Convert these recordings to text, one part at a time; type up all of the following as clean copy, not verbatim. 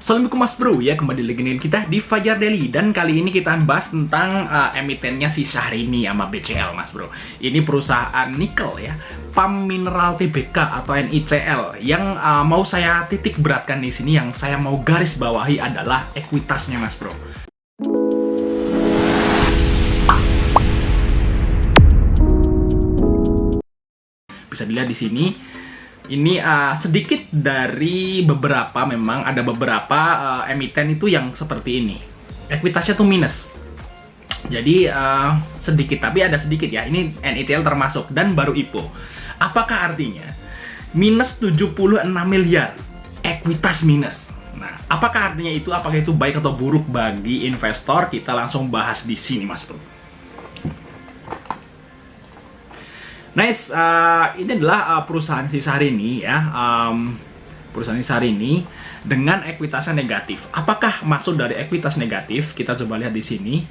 Assalamualaikum Mas Bro, ya kembali lagi dengan kita di Fajar Daily. Dan kali ini kita bahas tentang emitennya si Syahrini sama BCL Mas Bro. Ini perusahaan nikel ya, PAM Mineral Tbk atau NICL. Yang mau saya titik beratkan di sini, yang saya mau garis bawahi adalah ekuitasnya Mas Bro. Bisa dilihat di sini. Ini sedikit dari beberapa, memang ada beberapa emiten itu yang seperti ini. Ekuitasnya tuh minus. Jadi sedikit, tapi ada sedikit ya. Ini NICL termasuk dan baru IPO. Apakah artinya? Minus 76 miliar. Ekuitas minus. Nah, apakah artinya itu? Apakah itu baik atau buruk bagi investor? Kita langsung bahas di sini, Mas Bro. Nice, ini adalah perusahaan si Syahrini ya, perusahaan si Syahrini dengan ekuitasnya negatif. Apakah maksud dari ekuitas negatif? Kita coba lihat di sini.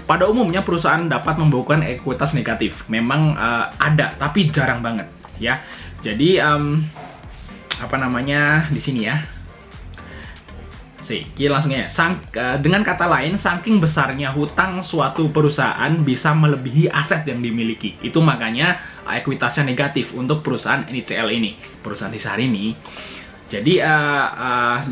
Pada umumnya perusahaan dapat membukukan ekuitas negatif. Memang ada, tapi jarang banget ya. Jadi apa namanya di sini ya? Kita langsung ya. Dengan kata lain, saking besarnya hutang suatu perusahaan bisa melebihi aset yang dimiliki. Itu makanya ekuitasnya negatif untuk perusahaan NICL ini, perusahaan di Syahrini. Jadi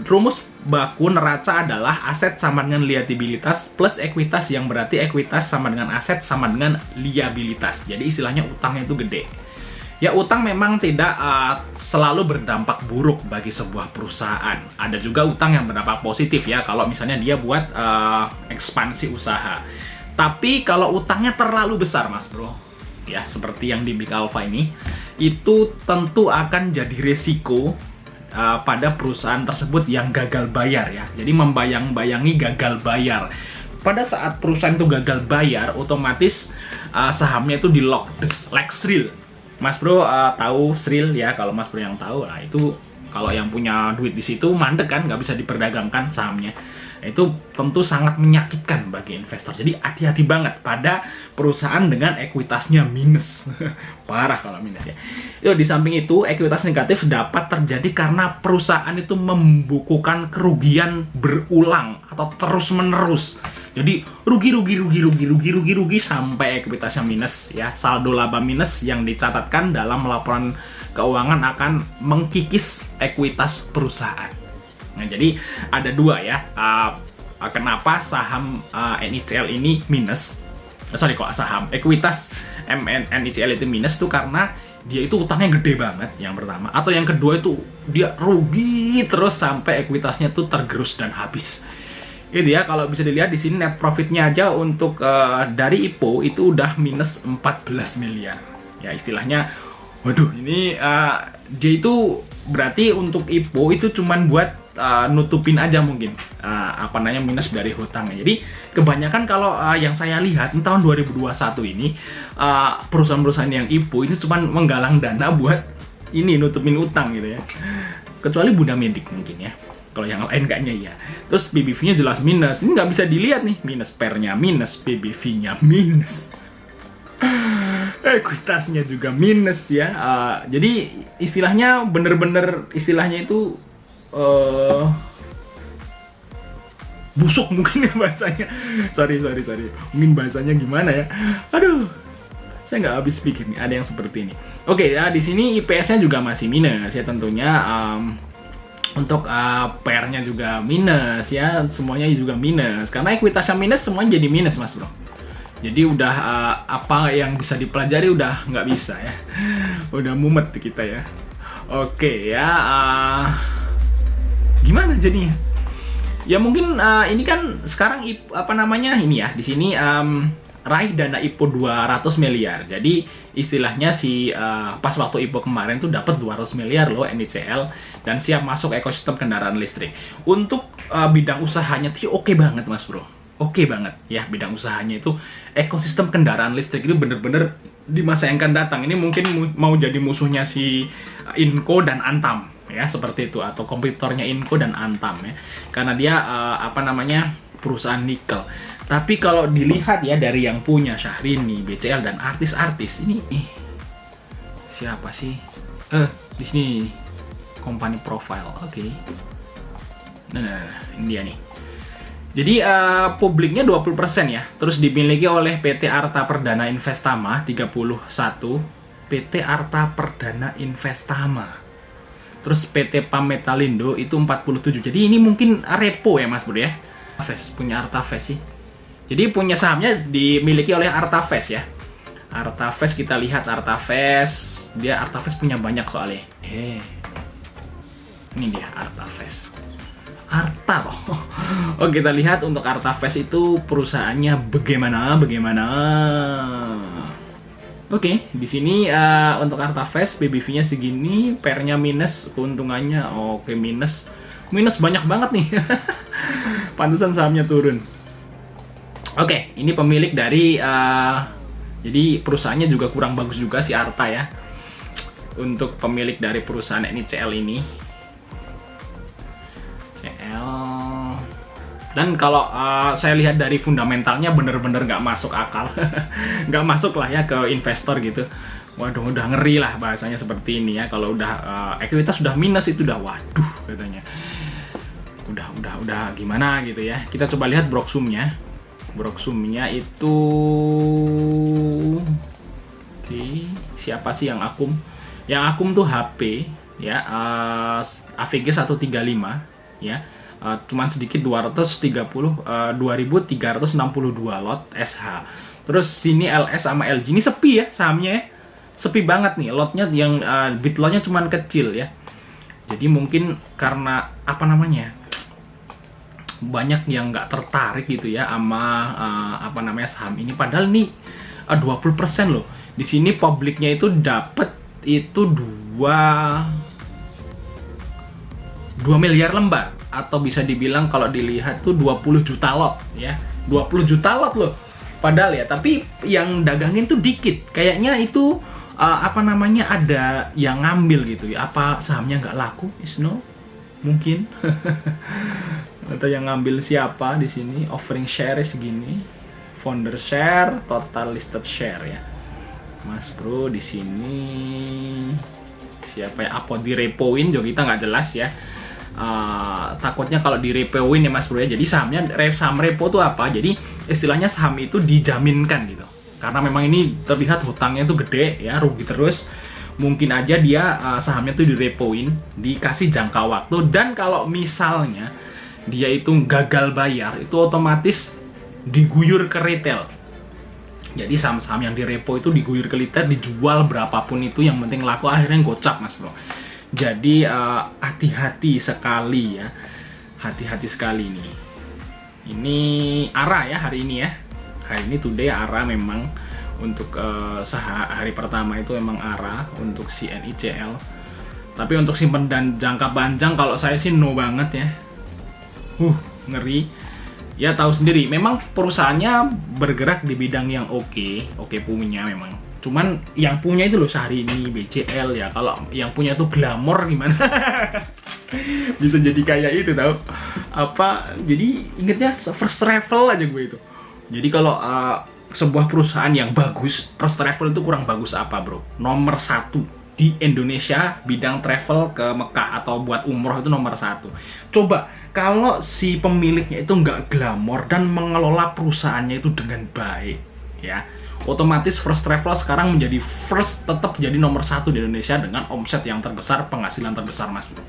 rumus baku neraca adalah aset sama dengan liabilitas plus ekuitas, yang berarti ekuitas sama dengan aset sama dengan liabilitas. Jadi istilahnya utangnya itu gede. Ya, utang memang tidak selalu berdampak buruk bagi sebuah perusahaan. Ada juga utang yang berdampak positif ya, kalau misalnya dia buat ekspansi usaha. Tapi kalau utangnya terlalu besar, Mas Bro, ya seperti yang di Big Alpha ini, itu tentu akan jadi resiko pada perusahaan tersebut yang gagal bayar ya. Jadi membayang-bayangi gagal bayar. Pada saat perusahaan itu gagal bayar, otomatis sahamnya itu di-lock, like Sril. Mas Bro tahu Sril ya, kalau Mas Bro yang tahu, nah itu kalau yang punya duit di situ mandek kan, nggak bisa diperdagangkan sahamnya. Itu tentu sangat menyakitkan bagi investor. Jadi hati-hati banget pada perusahaan dengan ekuitasnya minus. Parah kalau minus ya. Di samping itu, ekuitas negatif dapat terjadi karena perusahaan itu membukukan kerugian berulang atau terus-menerus. Jadi rugi sampai ekuitasnya minus ya. Saldo laba minus yang dicatatkan dalam laporan keuangan akan mengkikis ekuitas perusahaan. Nah, jadi ada dua ya. Kenapa saham NICL ini minus? Kok saham ekuitas NICL itu minus tuh karena dia itu utangnya gede banget, yang pertama. Atau yang kedua itu dia rugi terus sampai ekuitasnya tuh tergerus dan habis. Itu ya, kalau bisa dilihat di sini net profitnya aja untuk dari IPO itu udah minus 14 miliar. Ya istilahnya, waduh, ini dia itu berarti untuk IPO itu cuman buat nutupin aja mungkin minus dari hutangnya. Jadi kebanyakan kalau yang saya lihat di tahun 2021 ini perusahaan-perusahaan yang IPO ini cuma menggalang dana buat ini nutupin utang gitu ya. Kecuali Bunda Medik mungkin ya. Kalau yang lain kayaknya ya. Terus BBV-nya jelas minus. Ini nggak bisa dilihat nih, minus pernya minus, BBV-nya minus. Ekuitasnya juga minus ya. Jadi istilahnya bener-bener istilahnya itu busuk mungkin ya bahasanya. Sorry. Mungkin bahasanya gimana ya? Aduh, saya nggak habis pikir nih. Ada yang seperti ini. Oke ya, di sini IPS-nya juga masih minus ya tentunya. Untuk PR-nya juga minus ya, semuanya juga minus. Karena ekuitasnya minus, semuanya jadi minus, Mas Bro. Jadi udah apa yang bisa dipelajari udah nggak bisa ya. Udah mumet kita ya. Oke ya. Gimana jadinya? Ya mungkin ini kan sekarang ini ya, di sini raih dana IPO 200 miliar. Jadi istilahnya pas waktu IPO kemarin tuh dapat 200 miliar loh NICL dan siap masuk ekosistem kendaraan listrik. Untuk bidang usahanya tuh oke banget, Mas Bro. Oke banget ya, bidang usahanya itu ekosistem kendaraan listrik itu bener-bener di masa yang akan datang. Ini mungkin mau jadi musuhnya si Inco dan Antam ya, seperti itu, atau kompetitornya Inco dan Antam ya, karena dia perusahaan nikel. Tapi kalau dilihat ya dari yang punya Syahrini, BCL dan artis-artis ini siapa sih? Di sini company profile. Oke. Nah, ini dia nih. Jadi publiknya 20% ya. Terus dimiliki oleh PT Arta Perdana Investama 31, PT Arta Perdana Investama. Terus PT Pametalindo itu 47. Jadi ini mungkin repo ya Mas Bro ya. Punya Artavest sih. Jadi punya sahamnya dimiliki oleh Artavest ya. Artavest, kita lihat Artavest. Dia Artavest punya banyak soalnya. Ini dia Artavest. Arta toh. Oh, kita lihat untuk Artavest itu perusahaannya bagaimana. Oke, di sini untuk Artavest PBV-nya segini, PER-nya minus, keuntungannya oke minus banyak banget nih. Pantesan sahamnya turun. Oke, ini pemilik dari jadi perusahaannya juga kurang bagus juga si Arta ya. Untuk pemilik dari perusahaan NICL ini. Dan kalau saya lihat dari fundamentalnya bener-bener nggak masuk akal. Nggak masuk lah ya ke investor gitu. Waduh, udah ngeri lah bahasanya seperti ini ya. Kalau udah ekuitas sudah minus itu udah waduh katanya. Udah gimana gitu ya. Kita coba lihat Broksumnya. Broksumnya itu siapa sih yang akum? Yang akum tuh HP ya, AVG 135 ya. Cuman sedikit 232 lot SH. Terus sini LS sama LG ini sepi ya sahamnya ya. Sepi banget nih, lotnya yang bit lotnya cuman kecil ya. Jadi mungkin karena apa namanya? Banyak yang nggak tertarik gitu ya sama apa namanya saham ini, padahal nih 20% loh. Di sini publiknya itu dapat itu 2 miliar lembar, atau bisa dibilang kalau dilihat tuh 20 juta lot ya. 20 juta lot loh. Padahal ya, tapi yang dagangin tuh dikit. Kayaknya itu apa namanya ada yang ngambil gitu ya. Apa sahamnya nggak laku? No? Mungkin. Atau yang ngambil siapa di sini? Offering share segini. Founder share, total listed share ya. Mas Bro di sini siapa ya? Apa di repoin juga kita nggak jelas ya. Takutnya kalau di repoin ya Mas Bro ya. Jadi saham repo itu apa? Jadi istilahnya saham itu dijaminkan gitu. Karena memang ini terlihat hutangnya itu gede ya, rugi terus. Mungkin aja dia sahamnya tuh direpoin, dikasih jangka waktu, dan kalau misalnya dia itu gagal bayar, itu otomatis diguyur ke retail. Jadi saham-saham yang direpo itu diguyur ke retail, dijual berapapun itu, yang penting laku, akhirnya gocap Mas Bro. Jadi hati-hati sekali ya, hati-hati sekali nih. Ini ARA ya hari ini ya. Hari ini today ARA memang untuk hari pertama itu memang ARA untuk si NICL. Tapi untuk simpen dan jangka panjang kalau saya sih no banget ya. Ngeri. Ya tahu sendiri, memang perusahaannya bergerak di bidang yang oke punya memang. Cuman yang punya itu loh sehari ini BCL ya. Kalau yang punya itu glamor gimana? Bisa jadi kayak itu tahu. Apa? Jadi ingetnya First Travel aja gue itu. Jadi kalau sebuah perusahaan yang bagus, First Travel itu kurang bagus apa bro? Nomor 1 di Indonesia bidang travel ke Mekah atau buat umroh itu nomor 1. Coba kalau si pemiliknya itu nggak glamor dan mengelola perusahaannya itu dengan baik ya, otomatis First Travel sekarang menjadi tetap jadi nomor 1 di Indonesia dengan omset yang terbesar, penghasilan terbesar Mas bro.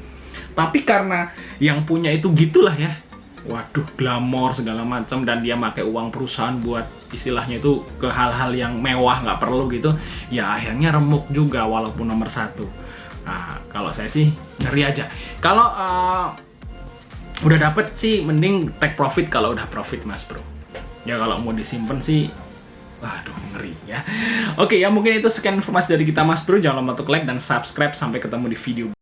Tapi karena yang punya itu gitulah ya, waduh glamor segala macam, dan dia pakai uang perusahaan buat istilahnya itu ke hal-hal yang mewah nggak perlu gitu ya, akhirnya remuk juga walaupun nomor 1. Nah kalau saya sih ngeri aja. Kalau udah dapet sih mending take profit kalau udah profit Mas bro ya. Kalau mau disimpan sih waduh ngeri ya. Oke ya, mungkin itu sekian informasi dari kita Mas bro. Jangan lupa untuk like dan subscribe. Sampai ketemu di video